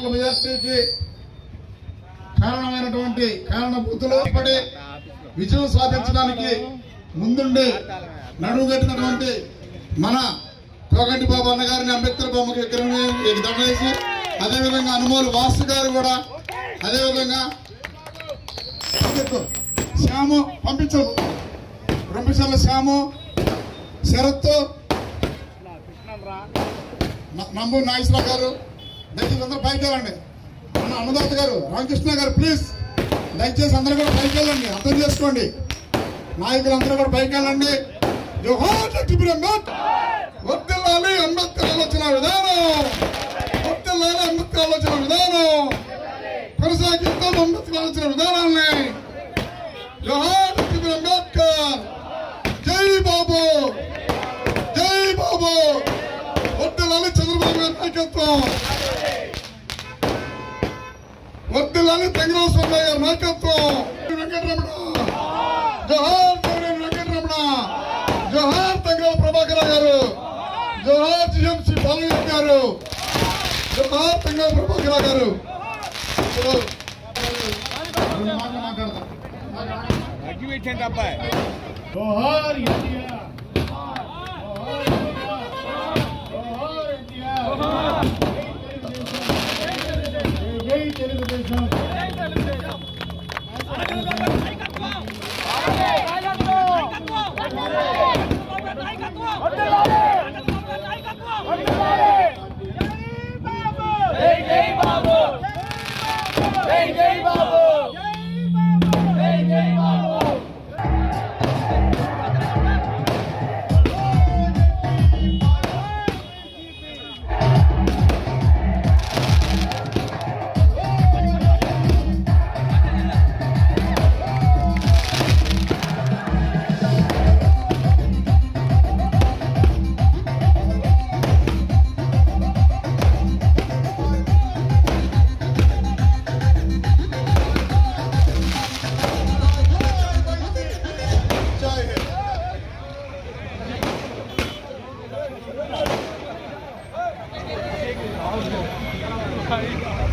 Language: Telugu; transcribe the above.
ఓట్ల మెజార్టీకి కారణమైనటువంటి కారణభూతులు పడి విజయం సాధించడానికి ముందుండి నడువుగట్టినటువంటి మన కోగంటి బాబు అన్న గారిని అంబేద్కర్ బొమ్మకి దండ వేసి అదేవిధంగా అనుమోలు వాసు గారు కూడా అదేవిధంగా శ్యాము పంపించారు రంపిచర్ల శ్యాము శరత్ నంబూరు నాగేశ్వరరావు గారు దయచేసి అందరూ పైకి వెళ్ళండి. అన్నదాత గారు రామకృష్ణ గారు ప్లీజ్ దయచేసి అందరూ కూడా పైకి వెళ్ళండి. అర్థం చేసుకోండి. నాయకులందరూ కూడా పైకి వెళ్ళండి. వర్ధిల్లాలి అంబేద్కర్ ఆలోచన విధానం, వర్ధిల్లాలి అంబేద్కర్ ఆలోచన విధానం, కొనసాగిద్దాం అంబేద్కర్ ఆలోచన విధానాన్ని. జోహార్ డాక్టర్ అంబేద్కర్. జై బాబు, జై బాబు. వర్ధిల్లాలి చంద్రబాబు గారి నాయకత్వం, వర్ధిల్లాలి తెంగరాజస్వామి గారి నాయకత్వం. వెంకటరమణ జోహార్, వెంకటరమణ జోహార్, తెంగరాజ ప్రభాకర్ గారు జోహార్, జిఎంసి బాలయ్య గారు జోహార్, తెంగరాజ ప్రభాకర్ గారు. జోహార్ తెలుగుదేశం. Bye.